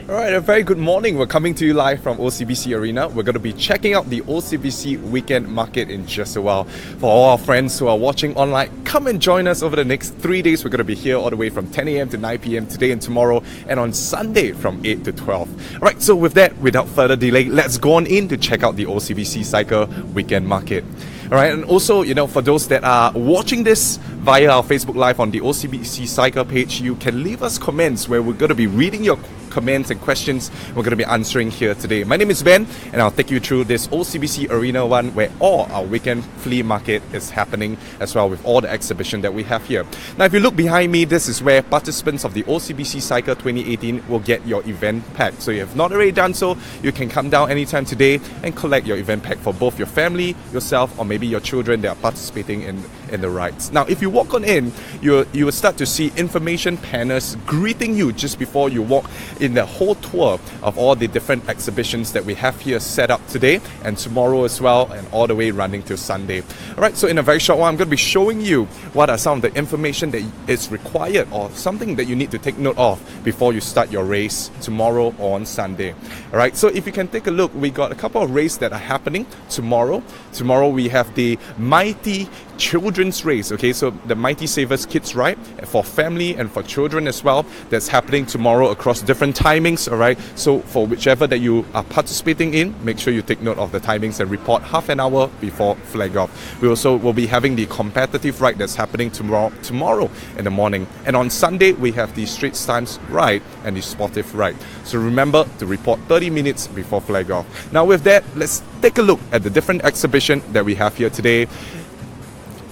Alright, a very good morning. We're coming to you live from OCBC Arena. We're going to be checking out the OCBC weekend market in just a while. For all our friends who are watching online, come and join us over the next 3 days. We're going to be here all the way from 10 a.m. to 9 p.m. today and tomorrow, and on Sunday from 8 to 12. Alright, so with that, without further delay, let's go on in to check out the OCBC Cycle weekend market. Alright, and also, for those that are watching this via our Facebook Live on the OCBC Cycle page, you can leave us comments where we're going to be reading your comments and questions we're going to be answering here today. My name is Ben, and I'll take you through this OCBC Arena 1 where all our weekend flea market is happening as well, with all the exhibition that we have here. Now, if you look behind me, this is where participants of the OCBC Cycle 2018 will get your event pack. So if you have not already done so, you can come down anytime today and collect your event pack for both your family, yourself, or maybe your children that are participating in the rides. Now, if you walk on in, you will start to see information panels greeting you just before you walk in the whole tour of all the different exhibitions that we have here set up today and tomorrow as well, and all the way running till Sunday. Alright, so in a very short while, I'm going to be showing you what are some of the information that is required or something that you need to take note of before you start your race tomorrow or on Sunday. Alright, so if you can take a look, we got a couple of races that are happening tomorrow. Tomorrow we have the Mighty Children's Race, okay, so the Mighty Savers Kids Ride for family and for children as well. That's happening tomorrow across different timings, alright. So for whichever that you are participating in, make sure you take note of the timings and report half an hour before flag off. We also will be having the competitive ride that's happening tomorrow in the morning. And on Sunday, we have the Straits Times ride and the sportive ride. So remember to report 30 minutes before flag off. Now with that, let's take a look at the different exhibition that we have here today.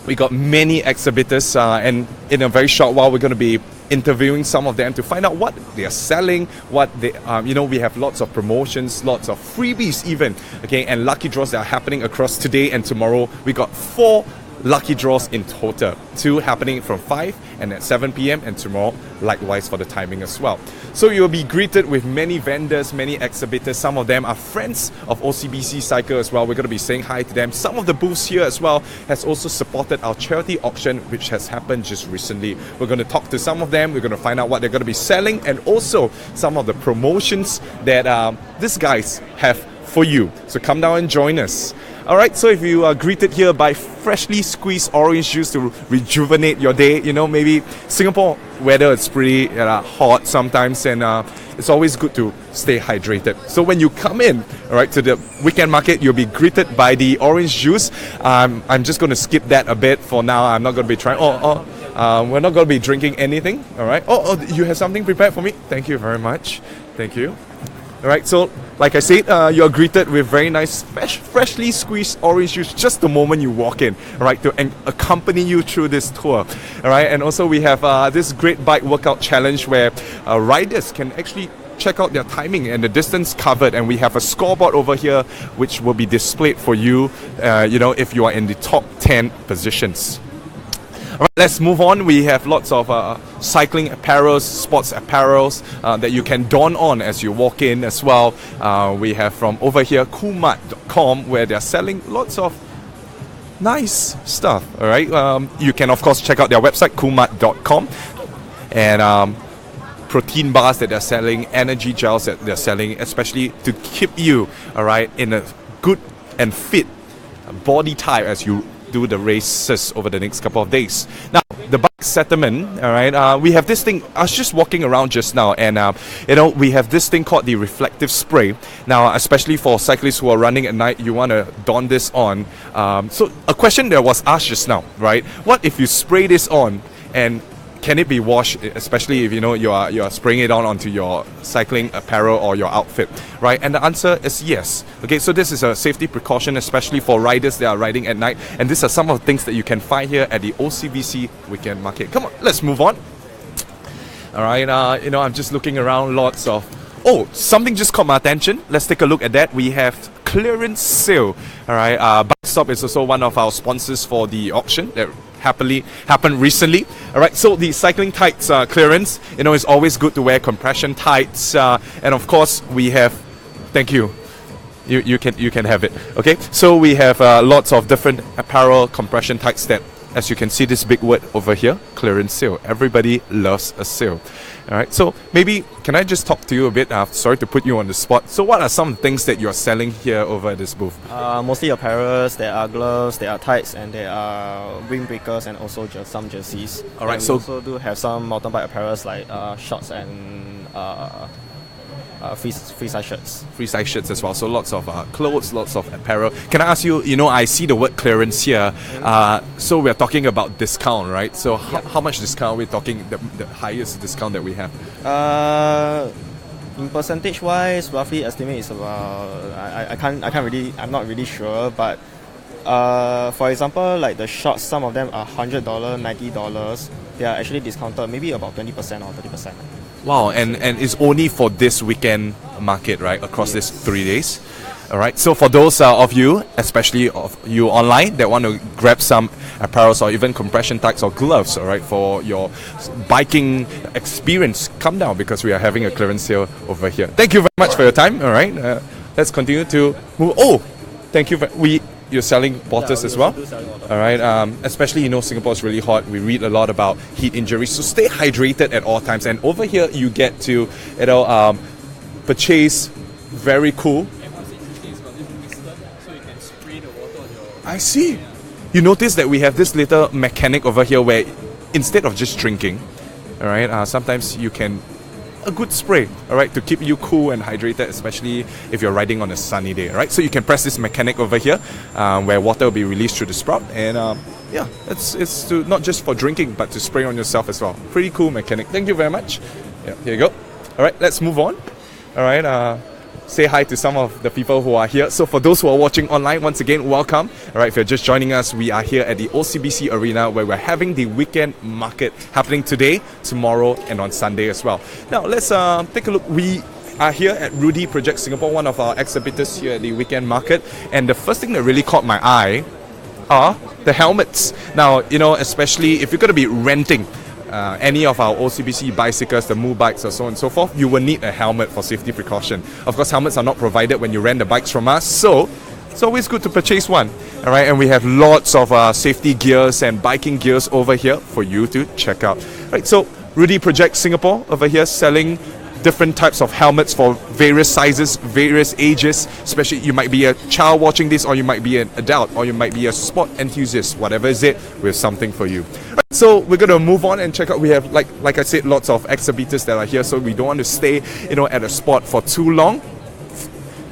We got many exhibitors, and in a very short while, we're going to be interviewing some of them to find out what they are selling, what they, we have lots of promotions, lots of freebies even, okay, and lucky draws that are happening across today and tomorrow. We got 4 lucky draws in total, 2 happening from 5 and at 7 p.m. and tomorrow likewise for the timing as well. So you'll be greeted with many vendors, many exhibitors. Some of them are friends of OCBC Cycle as well. We're going to be saying hi to them. Some of the booths here as well has also supported our charity auction, which has happened just recently. We're going to talk to some of them. We're going to find out what they're going to be selling, and also some of the promotions that these guys have for you. So come down and join us. Alright, so if you are greeted here by freshly squeezed orange juice to rejuvenate your day, maybe Singapore weather is pretty hot sometimes, and it's always good to stay hydrated. So when you come in, alright, to the weekend market, you'll be greeted by the orange juice. I'm just going to skip that a bit for now. I'm not going to be trying. We're not going to be drinking anything. Alright. You have something prepared for me? Thank you very much. Thank you. Alright, so like I said, you're greeted with very nice, freshly squeezed orange juice just the moment you walk in, alright, to accompany you through this tour. Alright, and also we have this great bike workout challenge where riders can actually check out their timing and the distance covered, and we have a scoreboard over here which will be displayed for you, if you are in the top 10 positions. Alright, let's move on. We have lots of cycling apparels, sports apparels that you can don on as you walk in as well. We have from over here coolmart.com, where they're selling lots of nice stuff. Alright, you can of course check out their website coolmart.com, and protein bars that they're selling, energy gels that they're selling, especially to keep you in a good and fit body type as you do the races over the next couple of days. Now, the bike settlement, we have this thing. I was just walking around just now, and we have this thing called the reflective spray. Now, especially for cyclists who are running at night, you want to don this on. So a question that was asked just now, right? What if you spray this on, and can it be washed, especially if you are spraying it onto your cycling apparel or your outfit, right? And the answer is yes. Okay, so this is a safety precaution, especially for riders that are riding at night, and these are some of the things that you can find here at the OCBC weekend market. Come on, let's move on. All right, I'm just looking around. Lots of something just caught my attention. Let's take a look at that. We have clearance sale. All right, Bike Stop is also one of our sponsors for the auction that happened recently. Alright, so the cycling tights clearance, it's always good to wear compression tights, and of course we have, thank you, you can have it. Okay, so we have lots of different apparel compression tights that as you can see this big word over here, clearance sale. Everybody loves a sale. Alright, so maybe can I just talk to you a bit? Sorry to put you on the spot. So what are some of the things that you're selling here over at this booth? Mostly apparels, there are gloves, there are tights, and there are windbreakers and also some jerseys. Alright, so we also do have some mountain bike apparels like shorts and free size shirts. Free size shirts as well. So lots of clothes, lots of apparel. Can I ask you, I see the word clearance here. So we're talking about discount, right? So how much discount are we talking, the highest discount that we have? In percentage wise, roughly estimate is about, I'm not really sure, but for example, like the shorts, some of them are $100, $90. They are actually discounted maybe about 20% or 30%. Wow, and it's only for this weekend market, right? Across these 3 days. All right. So for those of you, especially of you online, that want to grab some apparels or even compression tights or gloves, all right, for your biking experience, come down because we are having a clearance sale over here. Thank you very much for your time. All right. Let's continue to move. Oh, thank you. You're selling waters as well? All right. Especially, Singapore is really hot. We read a lot about heat injuries. So stay hydrated at all times. And over here, you get to, purchase very cool. I see. You notice that we have this little mechanic over here where instead of just drinking, all right, sometimes you can a good spray, all right, to keep you cool and hydrated, especially if you're riding on a sunny day, all right? So you can press this mechanic over here where water will be released through the sprout, and yeah, it's to not just for drinking but to spray on yourself as well. Pretty cool mechanic. Thank you very much. Yeah, here you go. All right, let's move on. All right, say hi to some of the people who are here. So for those who are watching online, once again, welcome. All right, if you're just joining us, we are here at the OCBC Arena where we're having the weekend market happening today, tomorrow, and on Sunday as well. Now, let's take a look. We are here at Rudy Project Singapore, one of our exhibitors here at the weekend market. And the first thing that really caught my eye are the helmets. Now, especially if you're going to be renting any of our OCBC bicycles, the Moo bikes, or so on and so forth, you will need a helmet for safety precaution. Of course, helmets are not provided when you rent the bikes from us, so it's always good to purchase one. All right, and we have lots of safety gears and biking gears over here for you to check out. Right, so Rudy Project Singapore over here selling different types of helmets for various sizes, various ages. Especially you might be a child watching this, or you might be an adult, or you might be a sport enthusiast. Whatever is it, we have something for you. Right, so we're going to move on and check out. We have, like I said, lots of exhibitors that are here, so we don't want to stay at a spot for too long.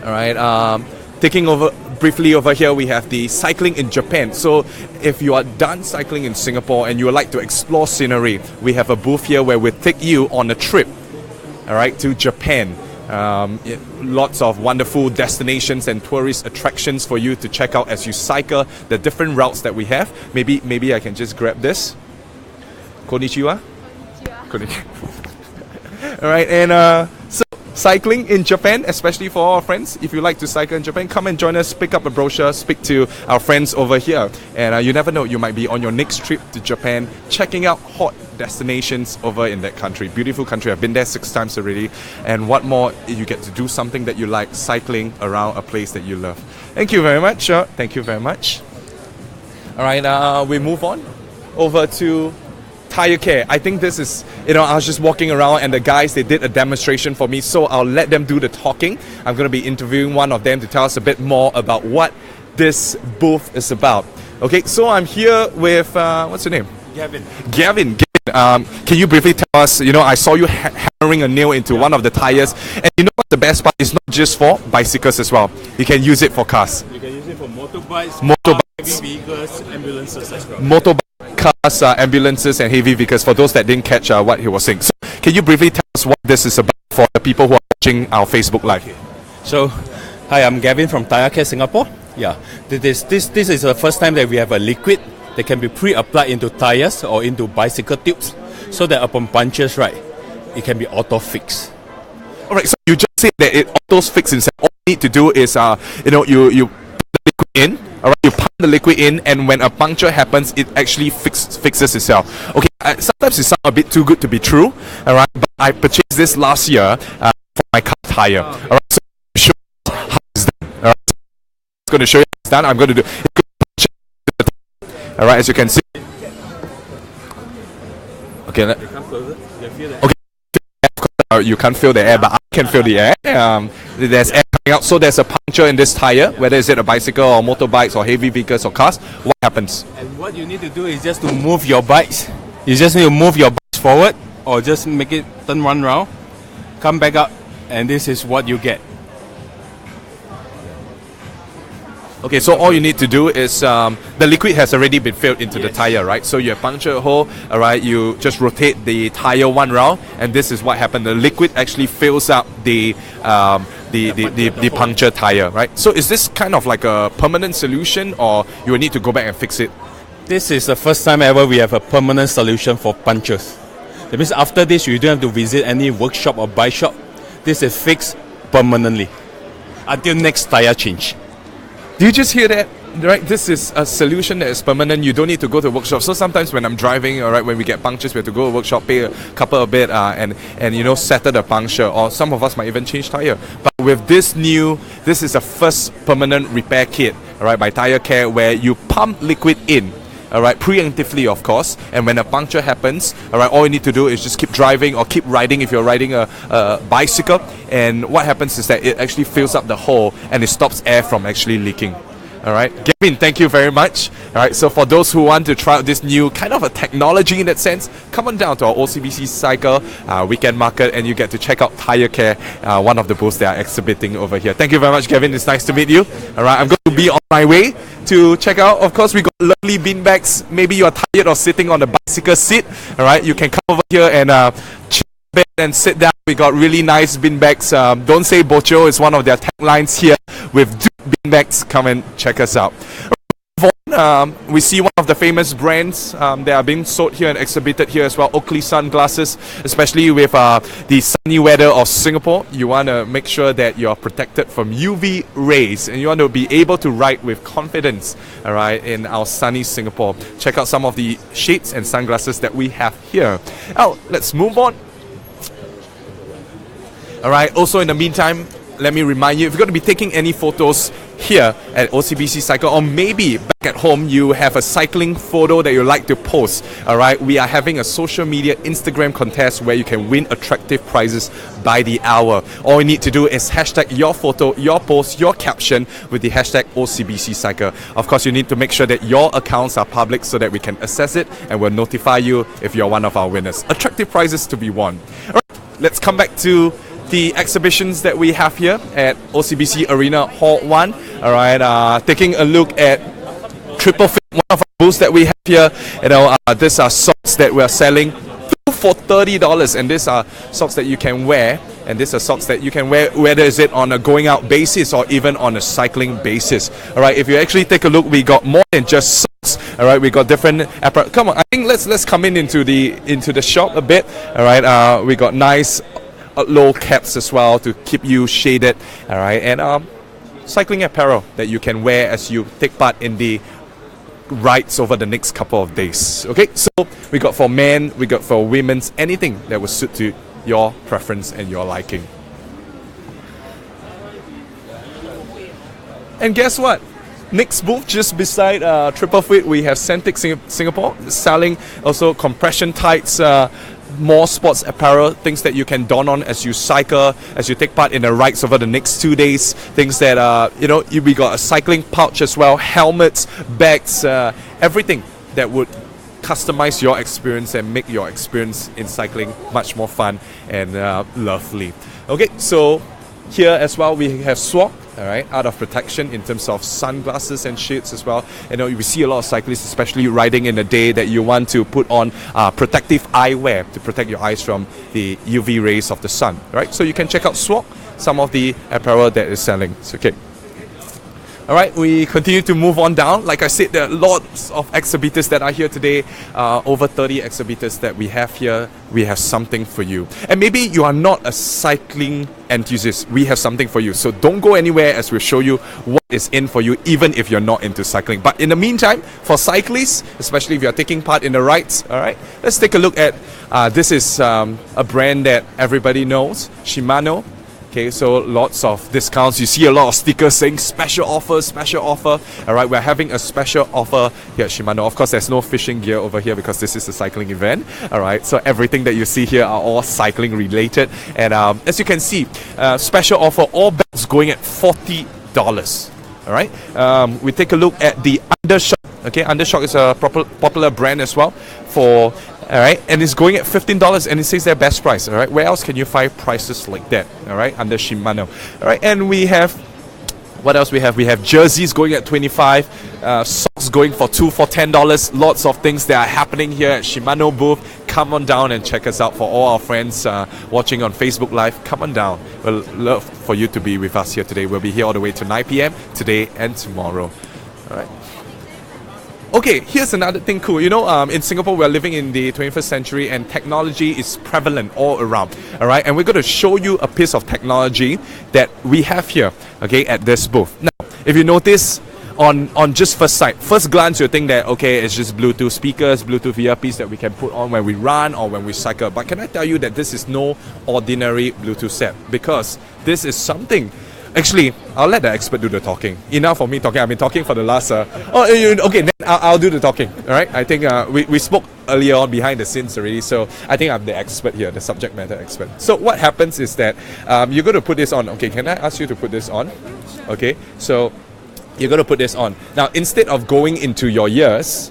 All right, taking over briefly over here, we have the cycling in Japan. So if you are done cycling in Singapore and you would like to explore scenery, we have a booth here where we'll take you on a trip, all right, to Japan. Lots of wonderful destinations and tourist attractions for you to check out as you cycle the different routes that we have. Maybe I can just grab this. Konnichiwa. Konnichiwa. All right, and so cycling in Japan, especially for our friends, if you like to cycle in Japan, come and join us, pick up a brochure, speak to our friends over here, and you never know, you might be on your next trip to Japan checking out hot destinations over in that country. Beautiful country. I've been there 6 times already, and what more, you get to do something that you like, cycling around a place that you love. Thank you very much. Thank you very much. All right, we move on over to tire care. I think this is, I was just walking around and the guys, they did a demonstration for me, so I'll let them do the talking. I'm going to be interviewing one of them to tell us a bit more about what this booth is about. Okay, so I'm here with, what's your name? Gavin. Can you briefly tell us, I saw you hammering a nail into one of the tires, and what the best part is, not just for bicycles as well. You can use it for cars. You can use it for motorbikes, heavy vehicles, ambulances as well. Motorbikes, cars, ambulances, and heavy vehicles, for those that didn't catch what he was saying. So, can you briefly tell us what this is about for the people who are watching our Facebook Live? So, hi, I'm Gavin from Tire Care Singapore. Yeah, this is the first time that we have a liquid that can be pre-applied into tires or into bicycle tubes, so that upon punctures, right, it can be auto-fix. Alright, so you just say that it auto-fix itself. All you need to do is, you put the liquid in, alright, you pump the liquid in, and when a puncture happens, it actually fixes itself. Okay, sometimes it sounds a bit too good to be true, alright, but I purchased this last year for my car tire. Alright, so I'm show you how it's done. Alright, so I'm going to show you how it's done. I'm going to do. Alright, as you can see, Okay. Come closer. You feel the Okay. You can't feel the air, but I can feel the air. There's air coming out, so there's a puncture in this tire, whether it's a bicycle or motorbikes or heavy vehicles or cars. What happens? And what you need to do is just to move your bikes. You just need to move your bikes forward or just make it turn one round, come back up, and this is what you get. Okay, so all you need to do is the liquid has already been filled into the tire, right? So you have punctured a hole, all right? You just rotate the tire one round, and this is what happened. The liquid actually fills up the puncture tire, right? So is this kind of like a permanent solution, or you will need to go back and fix it? This is the first time ever we have a permanent solution for punctures. That means after this, you don't have to visit any workshop or bike shop. This is fixed permanently until next tire change. Do you just hear that? Right, this is a solution that is permanent. You don't need to go to a workshop. So sometimes when I'm driving, all right, when we get punctures, we have to go to a workshop, pay a couple of bit, and you know, settle the puncture. Or some of us might even change tire. But with this is a first permanent repair kit, all right, by Tire Care, where you pump liquid in. All right, preemptively, of course, and when a puncture happens, all right, all you need to do is just keep driving or keep riding if you're riding a bicycle, and what happens is that it actually fills up the hole and it stops air from actually leaking. All right, Gavin, thank you very much. All right, so for those who want to try out this new kind of a technology in that sense, come on down to our OCBC Cycle Weekend Market, and you get to check out Tire Care, one of the booths they are exhibiting over here. Thank you very much, Gavin. It's nice to meet you. All right, I'm going to be on my way to check out. Of course, we got lovely bean bags. Maybe you're tired of sitting on the bicycle seat. All right, you can come over here and chill a bit and sit down. We got really nice bean bags. Don't say bocho is one of their taglines here with bean bags. Come and check us out. We see one of the famous brands that are being sold here and exhibited here as well, Oakley sunglasses, especially with the sunny weather of Singapore. You want to make sure that you're protected from UV rays, and you want to be able to ride with confidence, all right, in our sunny Singapore. Check out some of the shades and sunglasses that we have here. Now, let's move on. All right, also in the meantime, let me remind you, if you're going to be taking any photos here at OCBC Cycle, or maybe back at home you have a cycling photo that you like to post, all right, we are having a social media Instagram contest where you can win attractive prizes by the hour. All you need to do is hashtag your photo, your post, your caption with the hashtag OCBC Cycle. Of course, you need to make sure that your accounts are public so that we can assess it and we'll notify you if you're one of our winners. Attractive prizes to be won. All right, let's come back to the exhibitions that we have here at OCBC Arena Hall 1. All right, taking a look at Triple Fit, one of our booths that we have here. You know, these are socks that we're selling for $30, and these are socks that you can wear. And these are socks that you can wear whether is it on a going out basis or even on a cycling basis. All right, if you actually take a look, we got more than just socks. All right, we got different apparel. Come on, I think let's come into the shop a bit. All right, we got nice low caps as well to keep you shaded, all right, and cycling apparel that you can wear as you take part in the rides over the next couple of days. Okay, so we got for men, we got for women's, anything that will suit to your preference and your liking. And guess what? Next booth, just beside Triple Fit, we have Centric Singapore selling also compression tights, more sports apparel, things that you can don on as you cycle, as you take part in the rides over the next 2 days. Things that, we got a cycling pouch as well, helmets, bags, everything that would customize your experience and make your experience in cycling much more fun and lovely. Okay, so here as well we have swap, all right, out of protection in terms of sunglasses and shades as well. You know, we see a lot of cyclists, especially riding in the day, that you want to put on protective eyewear to protect your eyes from the UV rays of the sun, right? So you can check out Swap, some of the apparel that is selling. It's okay. All right, we continue to move on down. Like I said, there are lots of exhibitors that are here today. Over 30 exhibitors that we have here. We have something for you. And maybe you are not a cycling enthusiast. We have something for you. So don't go anywhere as we show you what is in for you, even if you're not into cycling. But in the meantime, for cyclists, especially if you're taking part in the rides, all right, let's take a look at, this is a brand that everybody knows, Shimano. Okay, so lots of discounts. You see a lot of stickers saying special offer, special offer. All right, we're having a special offer here at Shimano. Of course, there's no fishing gear over here because this is a cycling event. All right, so everything that you see here are all cycling related. And as you can see, special offer, all belts going at $40. All right, we take a look at the Undershock. Okay, Undershock is a popular brand as well for. All right, and it's going at $15, and it says their best price. All right, where else can you find prices like that? All right, under Shimano. All right, and we have what else we have? We have jerseys going at $25, socks going for $10. Lots of things that are happening here at Shimano booth. Come on down and check us out. For all our friends watching on Facebook Live, come on down. We'll love for you to be with us here today. We'll be here all the way to 9 p.m. today and tomorrow. All right. Okay, here's another thing cool. You know, in Singapore, we're living in the 21st century and technology is prevalent all around. All right, and we're going to show you a piece of technology that we have here, okay, at this booth. Now, if you notice, on just first sight, first glance, you think that, okay, it's just Bluetooth speakers, Bluetooth earpiece that we can put on when we run or when we cycle. But can I tell you that this is no ordinary Bluetooth set? Because this is something. Actually, I'll let the expert do the talking. Enough of me talking. I've been talking for the last... okay, then I'll do the talking. All right? I think we spoke earlier on behind the scenes already, so I think I'm the expert here, the subject matter expert. So what happens is that you're going to put this on. Okay, can I ask you to put this on? Okay, so you're going to put this on. Now, instead of going into your ears...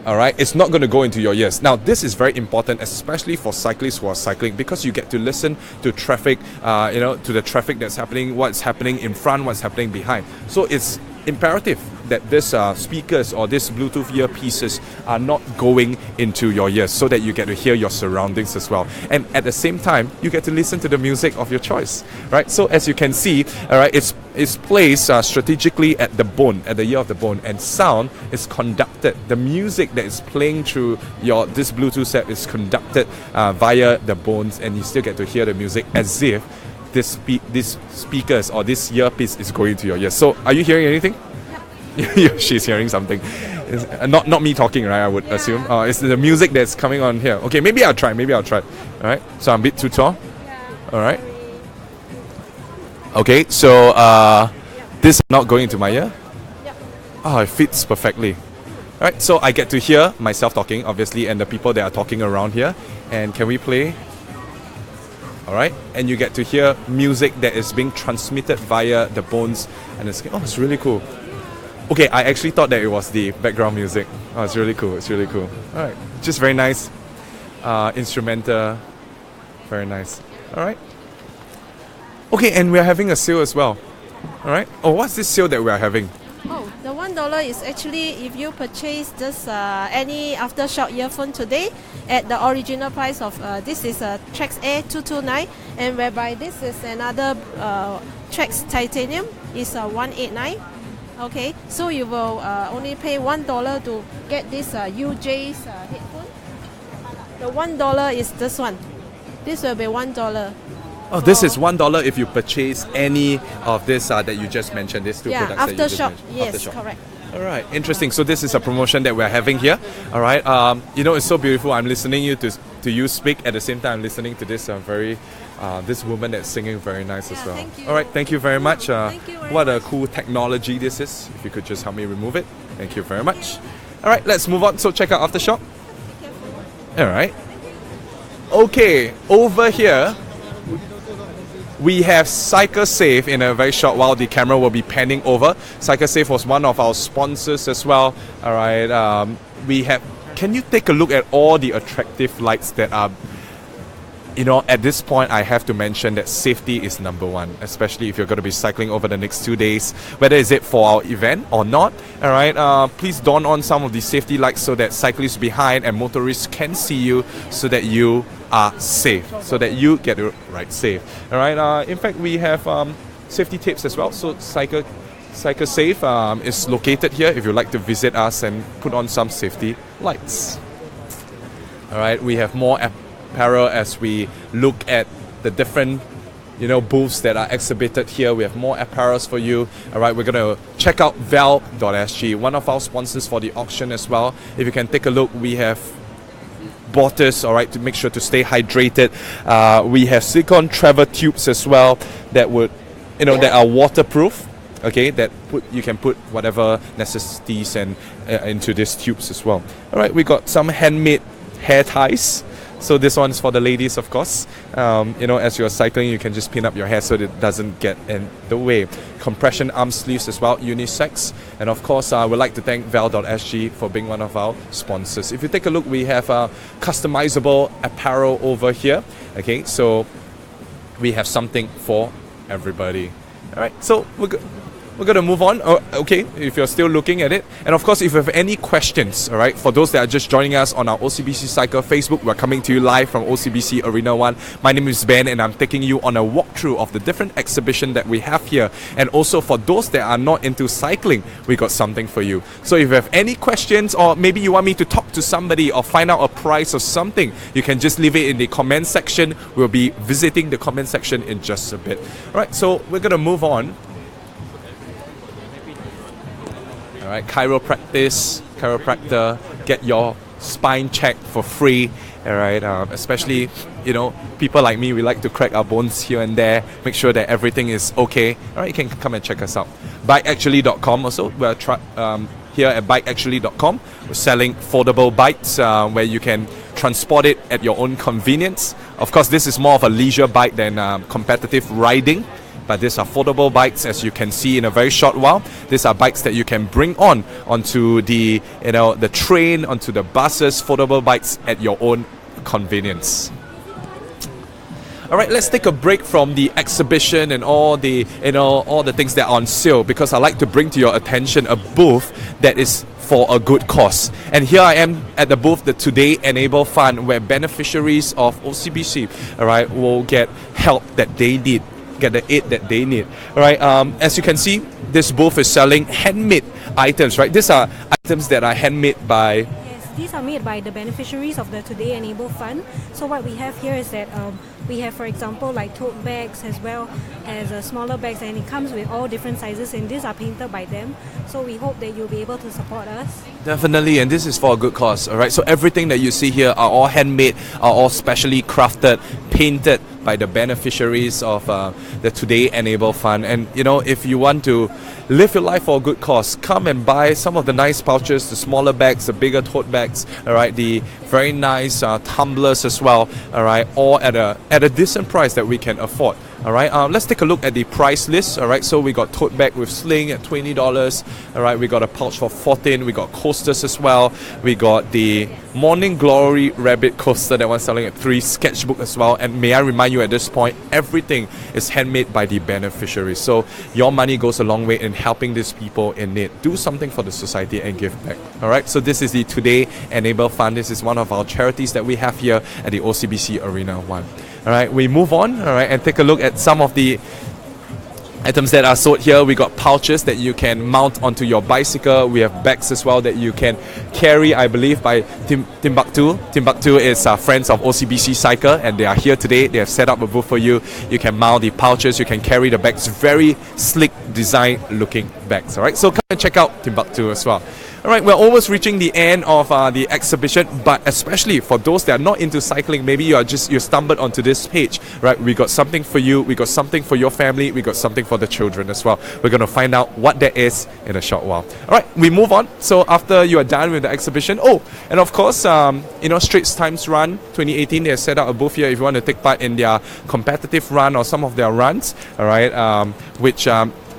All right, it's not going to go into your ears. Now, this is very important, especially for cyclists who are cycling, because you get to listen to traffic, to the traffic that's happening, what's happening in front, what's happening behind. So it's imperative that this speakers or these Bluetooth earpieces are not going into your ears, so that you get to hear your surroundings as well. And at the same time, you get to listen to the music of your choice, right? So as you can see, all right, it's placed strategically at the bone, at the ear of the bone, and sound is conducted. The music that is playing through this Bluetooth set is conducted via the bones, and you still get to hear the music as if this speakers or this earpiece is going to your ears. So, are you hearing anything? Yeah. She's hearing something. Not me talking, right? I would assume. It's the music that's coming on here. Okay, maybe I'll try. All right. So I'm a bit too tall. All right. Okay. So this is not going into my ear. Oh, it fits perfectly. All right. So I get to hear myself talking, obviously, and the people that are talking around here. And can we play? All right, and you get to hear music that is being transmitted via the bones, and it's really cool. Okay, I actually thought that it was the background music. Oh, it's really cool. All right, just very nice, instrumental, very nice. All right. Okay, and we're having a sale as well. All right. Oh, what's this sale that we're having? Oh, the $1 is actually if you purchase this any Aftershock earphone today at the original price of this is a Trax A 229, and whereby this is another Trax Titanium is 189. Okay, so you will only pay $1 to get this UJ's headphone. The $1 is this one. This will be $1. Oh, this is $1 if you purchase any of this that you just mentioned. These two products that you just Aftershock. mentioned. Yes, Aftershock. correct. All right, interesting. So this is a promotion that we're having here. All right, it's so beautiful. I'm listening to you speak at the same time. I'm listening to this this woman that's singing very nice as well. Thank you. All right, thank you very much. Thank you very what much. a cool technology this is. If you could just help me remove it. Thank you very much. All right, let's move on. So check out Aftershock. All right. Okay, over here we have Cycle Safe. In a very short while, the camera will be panning over. Cycle Safe was one of our sponsors as well. All right, we have. Can you take a look at all the attractive lights that are? At this point, I have to mention that safety is number one, especially if you're going to be cycling over the next 2 days, whether is it for our event or not. All right, please don on some of the safety lights so that cyclists behind and motorists can see you, so that you are safe, so that you get to ride safe. All right. In fact, we have safety tips as well. So Cycle Safe is located here if you'd like to visit us and put on some safety lights. All right. We have more apparel as we look at the different booths that are exhibited here. We have more apparels for you. All right, we're going to check out val.sg, one of our sponsors for the auction as well. If you can take a look, we have bottles, all right, to make sure to stay hydrated. We have silicone travel tubes as well that would, that are waterproof. Okay, that you can put whatever necessities and into these tubes as well. All right, we got some handmade hair ties. So this one's for the ladies, of course. As you're cycling, you can just pin up your hair so that it doesn't get in the way. Compression arm sleeves as well, unisex. And of course, I would like to thank Val.sg for being one of our sponsors. If you take a look, we have customizable apparel over here. Okay, so we have something for everybody. All right, so we're going to move on, okay, if you're still looking at it. And of course, if you have any questions, all right, for those that are just joining us on our OCBC Cycle Facebook, we're coming to you live from OCBC Arena 1. My name is Ben, and I'm taking you on a walkthrough of the different exhibition that we have here. And also for those that are not into cycling, we got something for you. So if you have any questions, or maybe you want me to talk to somebody or find out a price or something, you can just leave it in the comment section. We'll be visiting the comment section in just a bit. All right, so we're going to move on. All right, chiropractor, get your spine checked for free. All right, especially, people like me, we like to crack our bones here and there, make sure that everything is okay. All right, you can come and check us out. Bikeactually.com also, we're here at bikeactually.com. We're selling foldable bikes where you can transport it at your own convenience. Of course, this is more of a leisure bike than competitive riding. But these are foldable bikes, as you can see in a very short while. These are bikes that you can bring onto the the train, onto the buses, foldable bikes at your own convenience. All right, let's take a break from the exhibition and all the things that are on sale, because I like to bring to your attention a booth that is for a good cause. And here I am at the booth, the Today Enable Fund, where beneficiaries of OCBC, all right, will get help that they need. Get the aid that they need. All right. As you can see, this booth is selling handmade items. Right. These are items that are handmade by. Yes, these are made by the beneficiaries of the Today Enable Fund. So what we have here is that we have, for example, like tote bags as well as smaller bags, and it comes with all different sizes, and these are painted by them. So we hope that you'll be able to support us. Definitely, and this is for a good cause. All right. So everything that you see here are all handmade, are all specially crafted, painted by the beneficiaries of the Today Enable Fund. And if you want to live your life for a good cause, come and buy some of the nice pouches, the smaller bags, the bigger tote bags, all right, the very nice tumblers as well, all right, all at a decent price that we can afford. All right, let's take a look at the price list. All right, so we got tote bag with sling at $20. All right, we got a pouch for $14. We got coasters as well. We got the Morning Glory Rabbit coaster, that one's selling at $3. Sketchbook as well. And may I remind you at this point, everything is handmade by the beneficiaries. So your money goes a long way in helping these people in need. Do something for the society and give back. All right, so this is the Today Enable Fund. This is one of our charities that we have here at the OCBC Arena 1. All right, we move on, all right, and take a look at some of the items that are sold here. We got pouches that you can mount onto your bicycle. We have bags as well that you can carry, I believe, by Timbuktu. Timbuktu is friends of OCBC Cycle, and they are here today. They have set up a booth for you. You can mount the pouches, you can carry the bags. Very slick design looking bags, all right? So come and check out Timbuktu as well. All right, we're almost reaching the end of the exhibition, but especially for those that are not into cycling, maybe you stumbled onto this page, right? We got something for you, we got something for your family, we got something for the children as well. We're going to find out what that is in a short while. All right, we move on. So after you are done with the exhibition, and of course, Straits Times Run 2018, they have set up a booth here if you want to take part in their competitive run or some of their runs, all right,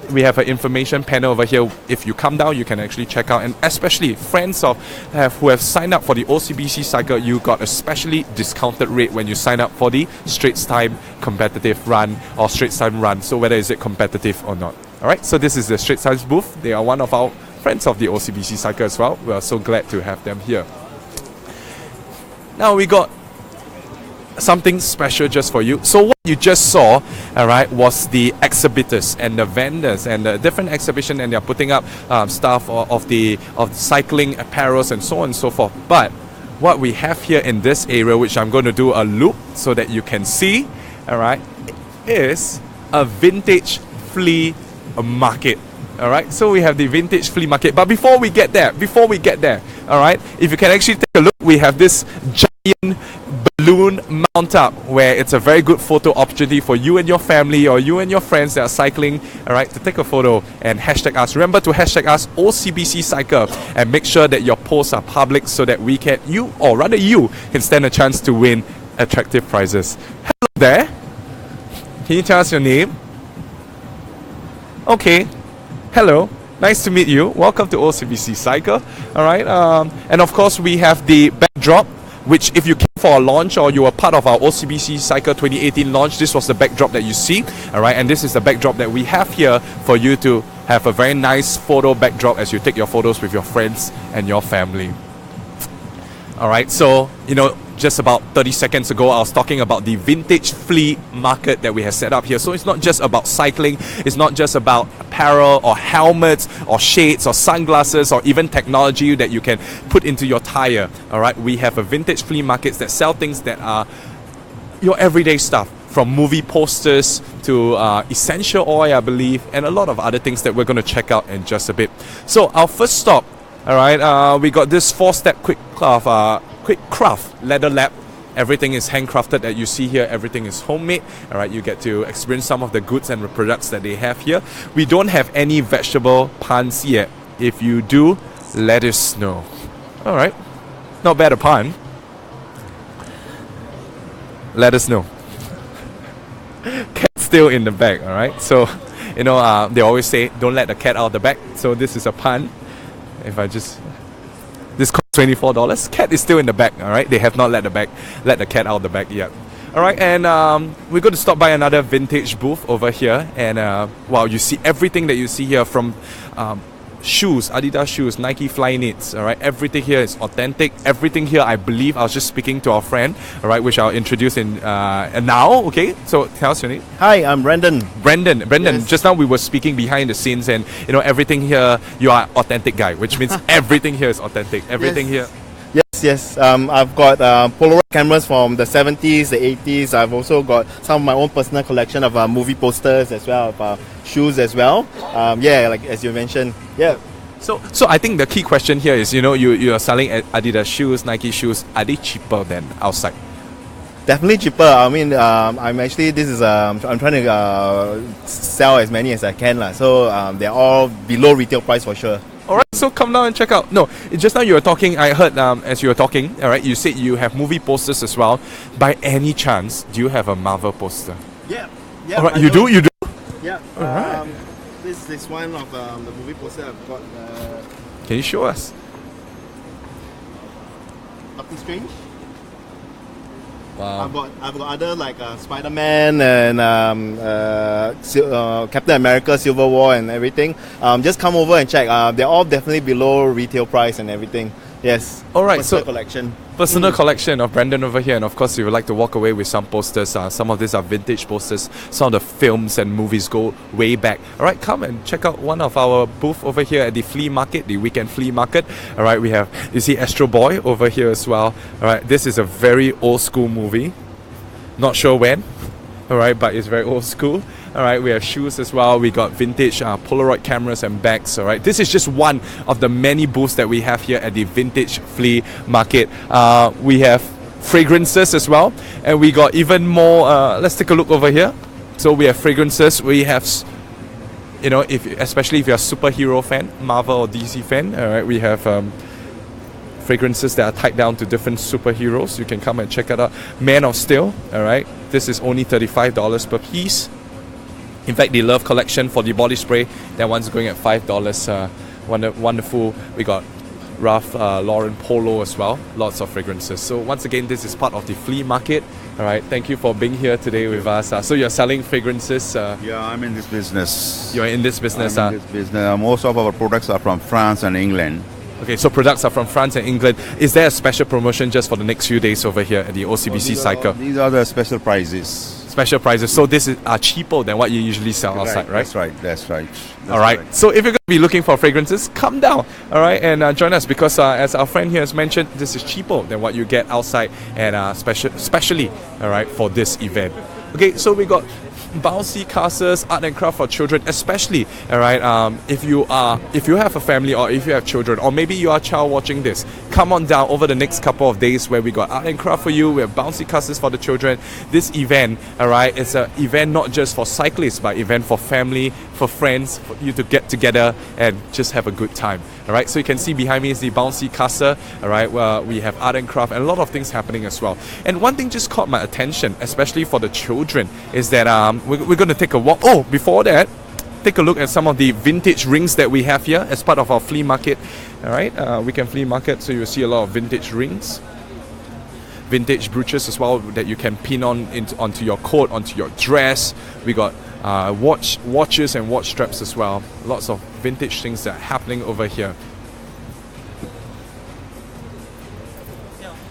we have an information panel over here. If you come down, you can actually check out, and especially friends who have signed up for the OCBC Cycle, you got a specially discounted rate when you sign up for the Straits Time competitive run or Straits Time run. So whether is it competitive or not. All right. So this is the Straits Times booth. They are one of our friends of the OCBC Cycle as well. We are so glad to have them here. Now we got something special just for you. So what you just saw, all right, was the exhibitors and the vendors and the different exhibition, and they're putting up stuff of the cycling apparels and so on and so forth. But what we have here in this area, which I'm going to do a loop so that you can see, all right, is a vintage flea market. All right, so we have the vintage flea market. But before we get there, all right, if you can actually take a look, we have this giant giant balloon mount up where it's a very good photo opportunity for you and your family or you and your friends that are cycling, all right, to take a photo and hashtag us. Remember to hashtag us OCBC Cycle and make sure that your posts are public so that we can, you can stand a chance to win attractive prizes. Hello there. Can you tell us your name? Okay. Hello. Nice to meet you. Welcome to OCBC Cycle. All right. And of course, we have the backdrop, which if you came for a launch or you were part of our OCBC Cycle 2018 launch, this was the backdrop that you see. All right. And this is the backdrop that we have here for you to have a very nice photo backdrop as you take your photos with your friends and your family. All right. So, just about 30 seconds ago, I was talking about the vintage flea market that we have set up here. So it's not just about cycling, it's not just about apparel or helmets or shades or sunglasses or even technology that you can put into your tire. All right, we have a vintage flea markets that sell things that are your everyday stuff, from movie posters to essential oil, I believe, and a lot of other things that we're going to check out in just a bit. So our first stop, all right, we got this 4-step quick craft leather lab. Everything is handcrafted that you see here. Everything is homemade. All right, you get to experience some of the goods and the products that they have here. We don't have any vegetable puns yet. If you do, let us know. All right, not bad a pun. Let us know. Cat's still in the bag. All right, so they always say don't let the cat out of the bag. So this is a pun. If I just this costs $24. Cat is still in the bag, all right? They have not let the cat out of the bag yet. All right, and we're going to stop by another vintage booth over here. And wow, you see everything that you see here from shoes, Adidas shoes, Nike Flyknits, all right? Everything here is authentic. Everything here, I believe, I was just speaking to our friend, all right, which I'll introduce in now, okay? So tell us your name. Hi, I'm Brendan. Brendan, Yes. just now we were speaking behind the scenes and, everything here, you are authentic guy, which means everything here is authentic. Everything Yes. here. Yes. I've got Polaroid cameras from the 70s, the 80s. I've also got some of my own personal collection of movie posters as well, of shoes as well. Like as you mentioned. Yeah. So I think the key question here is, you are selling Adidas shoes, Nike shoes. Are they cheaper than outside? Definitely cheaper. I mean, I'm actually, I'm trying to sell as many as I can. So they're all below retail price for sure. Alright, so come down and check out. No, just now you were talking, I heard as you were talking, alright, you said you have movie posters as well. By any chance, do you have a Marvel poster? Yeah. Alright, you do? Yeah. Alright. This is one of the movie posters I've got. Can you show us? Doctor Strange. Wow. I've got other like Spider-Man and Captain America, Civil War and everything. Just come over and check. They're all definitely below retail price and everything. Yes. All right. Personal So collection. personal collection of Brandon over here, and of course, if you would like to walk away with some posters, some of these are vintage posters. Some of the films and movies go way back. All right, come and check out one of our booth over here at the flea market, the weekend flea market. All right, we have, you see Astro Boy over here as well. All right, this is a very old school movie. Not sure when. All right, but it's very old school. All right, we have shoes as well. We got vintage Polaroid cameras and bags. All right, this is just one of the many booths that we have here at the vintage flea market. We have fragrances as well, and we got even more. Let's take a look over here. So we have fragrances. We have, especially if you're a superhero fan, Marvel or DC fan. All right, we have fragrances that are tied down to different superheroes. You can come and check it out. Man of Steel. All right, this is only $35 per piece. In fact, the Love collection for the body spray, that one's going at $5. Wonderful. We got Ralph Lauren Polo as well. Lots of fragrances. So once again, this is part of the flea market. All right. Thank you for being here today with us. So you're selling fragrances. Yeah, I'm in this business. You're in this business. I'm in this business. Most of our products are from France and England. Okay, so products are from France and England. Is there a special promotion just for the next few days over here at the OCBC Cycle? These are the special prices. Special prices. So this is cheaper than what you usually sell outside, right? That's right. All right. So if you're going to be looking for fragrances, come down, all right, and join us because as our friend here has mentioned, this is cheaper than what you get outside, and especially, all right, for this event. Okay, so we got bouncy castles, art and craft for children, especially, all right, if you have a family or if you have children, or maybe you are a child watching this, come on down over the next couple of days where we got art and craft for you, we have bouncy castles for the children. This event, all right, it's an event not just for cyclists, but event for family, for friends, for you to get together and just have a good time. All right, so you can see behind me is the bouncy castle. All right, where we have art and craft and a lot of things happening as well. And one thing just caught my attention, especially for the children, is that we're going to take a walk. Oh, before that, take a look at some of the vintage rings that we have here as part of our flea market. All right, weekend flea market, so you'll see a lot of vintage rings, vintage brooches as well that you can pin onto your coat, onto your dress. We got watches and watch straps as well. Lots of vintage things that are happening over here.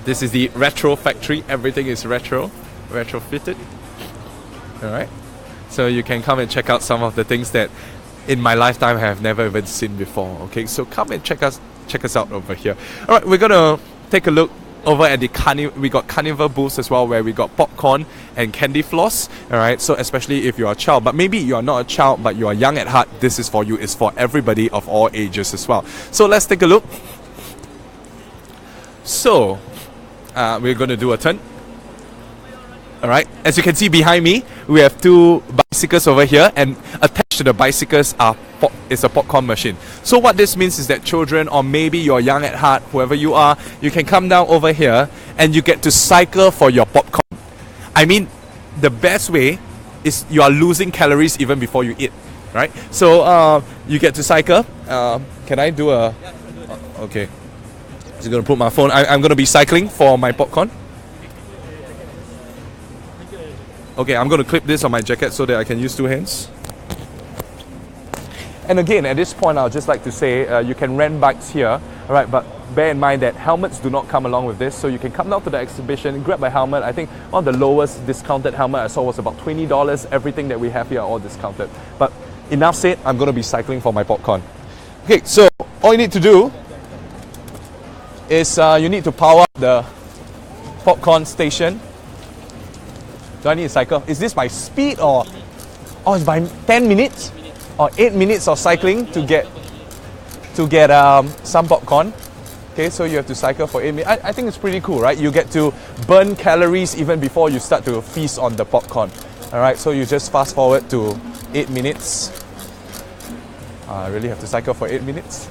This is the retro factory. Everything is retrofitted. All right, so you can come and check out some of the things that in my lifetime I have never even seen before. Okay, so come and check us out over here. All right, we're gonna take a look over at the we got carnival booths as well, where we got popcorn and candy floss. All right, so especially if you're a child, but maybe you're not a child but you are young at heart, this is for you. It's for everybody of all ages as well. So let's take a look. So we're going to do a turn. All right, as you can see behind me, we have two bicycles over here, and attached to the bicycles is a popcorn machine. So what this means is that children, or maybe you're young at heart, whoever you are, you can come down over here and you get to cycle for your popcorn. I mean, the best way is you are losing calories even before you eat, right? So you get to cycle. Can I do a... Okay. Just going to put my phone. I'm going to be cycling for my popcorn. Okay, I'm going to clip this on my jacket so that I can use two hands. And again, at this point, I'll just like to say you can rent bikes here, all right, but bear in mind that helmets do not come along with this, so you can come down to the exhibition, grab a helmet. I think one of the lowest discounted helmet I saw was about $20. Everything that we have here are all discounted. But enough said, I'm going to be cycling for my popcorn. Okay, so all you need to do is you need to power up the popcorn station. Do I need to cycle? Is this my speed or it's my 10 minutes or 8 minutes of cycling to get some popcorn? Okay, so you have to cycle for 8 minutes. I think it's pretty cool, right? You get to burn calories even before you start to feast on the popcorn. All right, so you just fast forward to 8 minutes. I really have to cycle for 8 minutes.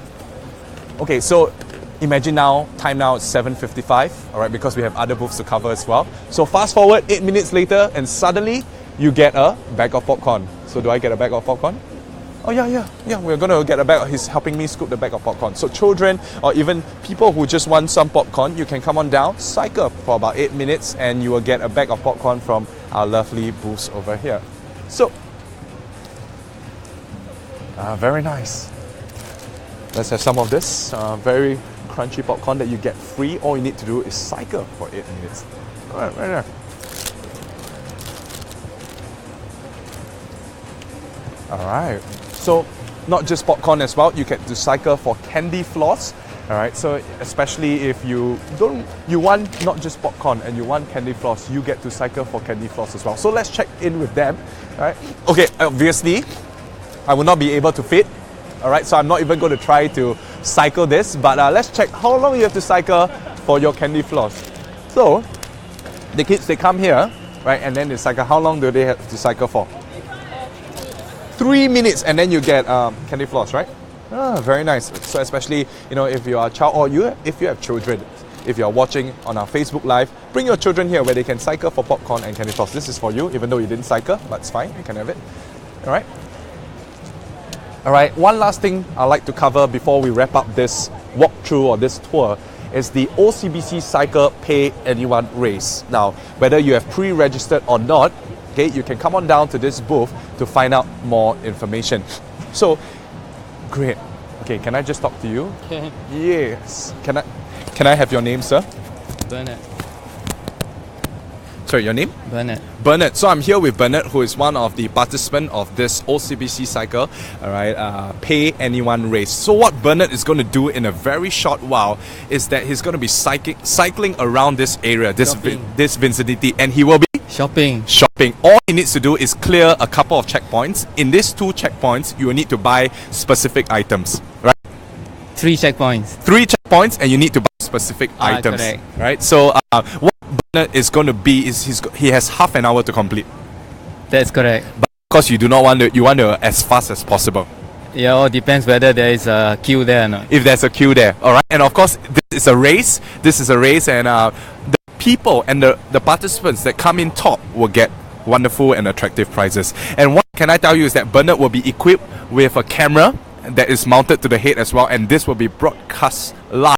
Okay, so imagine time now is 7:55, all right, because we have other booths to cover as well. So fast forward 8 minutes later and suddenly you get a bag of popcorn. So do I get a bag of popcorn? Oh yeah, we're going to get a bag. He's helping me scoop the bag of popcorn. So children or even people who just want some popcorn, you can come on down, cycle for about 8 minutes and you will get a bag of popcorn from our lovely booths over here. So, very nice. Let's have some of this. Very crunchy popcorn that you get free. All you need to do is cycle for 8 minutes. All right, right there. All right. So, not just popcorn as well. You get to cycle for candy floss. All right. So, especially if you want not just popcorn and you want candy floss, you get to cycle for candy floss as well. So let's check in with them. All right. Okay. Obviously, I will not be able to fit. All right, so I'm not even going to try to cycle this, but let's check how long you have to cycle for your candy floss. So, the kids, they come here, right, and then they cycle. How long do they have to cycle for? 3 minutes, and then you get candy floss, right? Very nice. So especially, if you are a child or if you have children, if you are watching on our Facebook Live, bring your children here where they can cycle for popcorn and candy floss. This is for you, even though you didn't cycle, but it's fine, you can have it. All right. All right, one last thing I'd like to cover before we wrap up this walkthrough or this tour is the OCBC Cycle Pay Anyone race. Now, whether you have pre-registered or not, okay, you can come on down to this booth to find out more information. So, great. Okay, can I just talk to you? Okay. Yes. Can I have your name, sir? Bernard. Sorry, your name? Bernard. Bernard. So I'm here with Bernard, who is one of the participants of this OCBC cycle, all right, Pay Anyone race. So what Bernard is going to do in a very short while is that he's going to be cycling around this area, this vicinity, and he will be Shopping. All he needs to do is clear a couple of checkpoints. In these 2 checkpoints, you will need to buy specific items, right? 3 checkpoints. 3 checkpoints, and you need to buy specific items, correct. right? So what Bernard is going to be is he has half an hour to complete. That's correct. But of course, you do not want you want to as fast as possible. Yeah, all depends whether there is a queue there or not. If there's a queue there, all right. And of course, this is a race. And the people and the participants that come in top will get wonderful and attractive prizes. And what can I tell you is that Bernard will be equipped with a camera that is mounted to the head as well, and this will be broadcast live,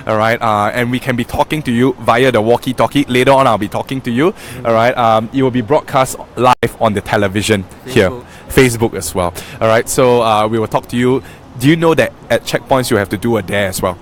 all right, and we can be talking to you via the walkie-talkie. Later on, I'll be talking to you, all right. It will be broadcast live on the television here, Facebook as well, all right. So we will talk to you. Do you know that at checkpoints you have to do a dare as well?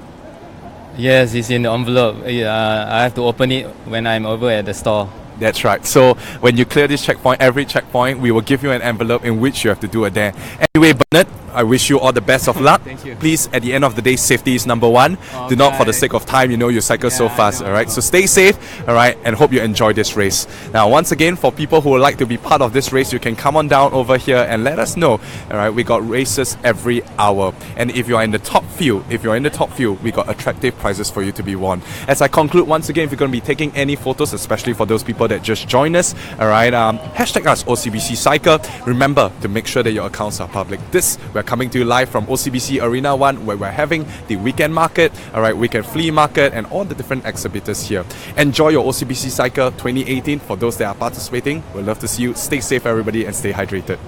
Yes, it's in the envelope. I have to open it when I'm over at the store. That's right. So when you clear this checkpoint, every checkpoint, we will give you an envelope in which you have to do a dare. Anyway, Bernard, I wish you all the best of luck. Thank you. Please, at the end of the day, safety is number one. Do not, for the sake of time, you cycle so fast, all right? So stay safe, all right, and hope you enjoy this race. Now, once again, for people who would like to be part of this race, you can come on down over here and let us know, all right? We got races every hour. And if you're in the top few, we got attractive prizes for you to be won. As I conclude, once again, if you're going to be taking any photos, especially for those people that just joined us, all right, hashtag us OCBC Cycle. Remember to make sure that your accounts are public. We're coming to you live from OCBC Arena 1, where we're having the weekend market, all right, weekend flea market, and all the different exhibitors here. Enjoy your OCBC Cycle 2018. For those that are participating, we'd love to see you. Stay safe, everybody, and stay hydrated.